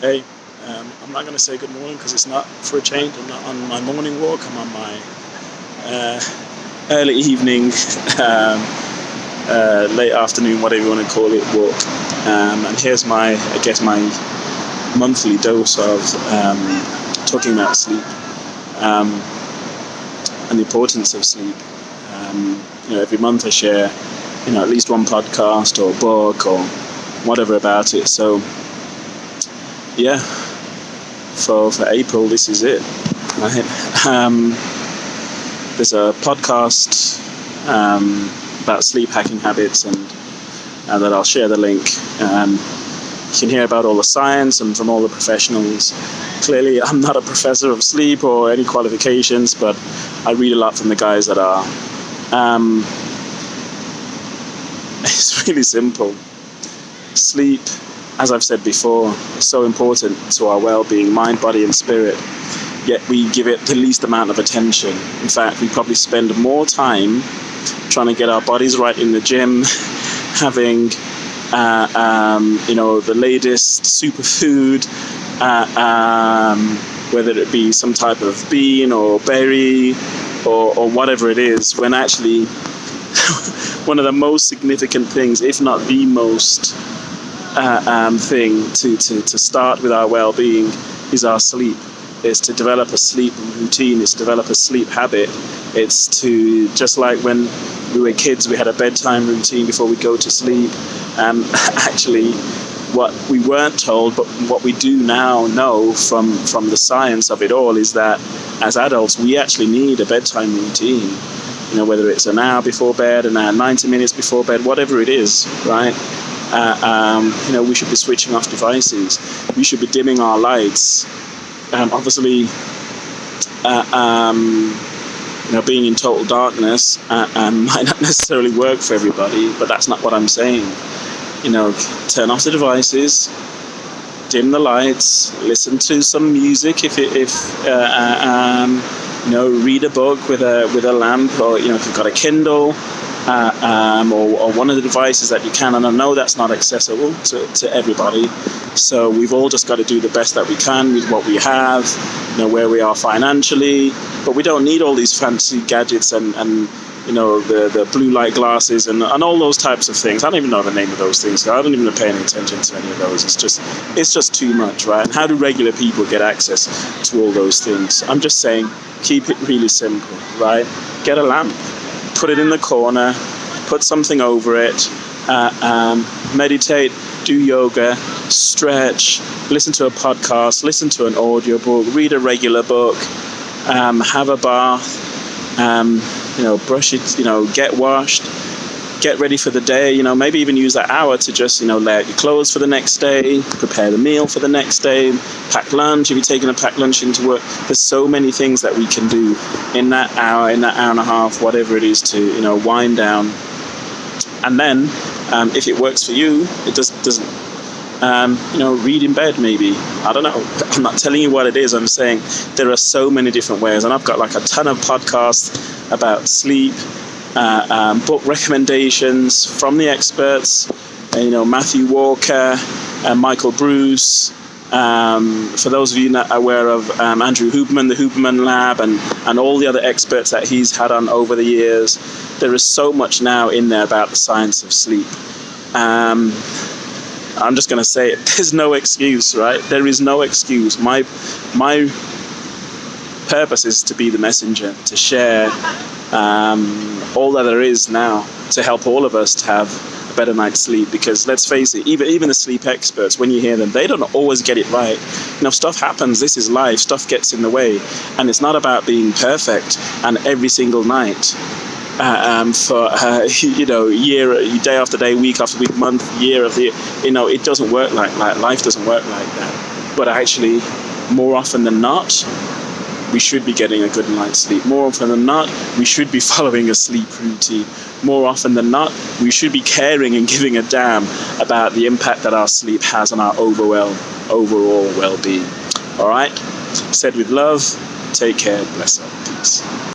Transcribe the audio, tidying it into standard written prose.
Hey, I'm not going to say good morning because it's not for a change. I'm not on my morning walk. I'm on my early evening, late afternoon, whatever you want to call it, walk. And here's my monthly dose of talking about sleep and the importance of sleep. Every month I share, at least one podcast or book or whatever about it. So, yeah, for April, this is it. Right? There's a podcast about sleep hacking habits, and that I'll share the link. You can hear about all the science and from all the professionals. Clearly, I'm not a professor of sleep or any qualifications, but I read a lot from the guys that are. It's really simple. Sleep, as I've said before, is so important to our well-being, mind, body, and spirit. Yet we give it the least amount of attention. In fact, we probably spend more time trying to get our bodies right in the gym, having the latest superfood, whether it be some type of bean or berry or whatever it is, when actually one of the most significant things, if not the most thing to start with our well-being, is our sleep. It's to develop a sleep routine. It's to develop a sleep habit. It's to, just like when we were kids, we had a bedtime routine before we go to sleep. Actually, what we weren't told, but what we do now know from the science of it all, is that as adults, we actually need a bedtime routine. Whether it's an hour before bed, an hour, 90 minutes before bed, whatever it is, right? We should be switching off devices. We should be dimming our lights. Obviously, being in total darkness might not necessarily work for everybody, but that's not what I'm saying. Turn off the devices, dim the lights, listen to some music read a book with a lamp, or if you've got a Kindle, or one of the devices that you can. And I know that's not accessible to everybody, so we've all just got to do the best that we can with what we have, where we are financially. But we don't need all these fancy gadgets and the blue light glasses and all those types of things. I don't even know the name of those things. I don't even pay any attention to any of those. It's just too much, right? And how do regular people get access to all those things? I'm just saying, keep it really simple, right? Get a lamp, put it in the corner, put something over it, meditate, do yoga, stretch, listen to a podcast, listen to an audiobook, read a regular book, have a bath, brush it, get washed, get ready for the day, maybe even use that hour to just, lay out your clothes for the next day, prepare the meal for the next day, pack lunch if you're taking a packed lunch into work. There's so many things that we can do in that hour and a half, whatever it is, to, wind down. And then, if it works for you, it doesn't, read in bed maybe. I don't know. I'm not telling you what it is. I'm saying there are so many different ways, and I've got like a ton of podcasts about sleep, book recommendations from the experts, Matthew Walker and Michael Bruce. For those of you not aware of Andrew Huberman, the Huberman Lab, and all the other experts that he's had on over the years, there is so much now in there about the science of sleep. I'm just going to say it. There's no excuse, right? There is no excuse. My purpose is to be the messenger, to share all that there is now to help all of us to have a better night's sleep. Because let's face it, even the sleep experts, when you hear them, they don't always get it right. Stuff happens. This is life. Stuff gets in the way, and it's not about being perfect and every single night. Year, day after day, week after week, month, year of the year, it doesn't work like that. Life doesn't work like that. But actually, more often than not, we should be getting a good night's sleep. More often than not, we should be following a sleep routine. More often than not, we should be caring and giving a damn about the impact that our sleep has on our overall well-being. All right? Said with love, take care, bless up, peace.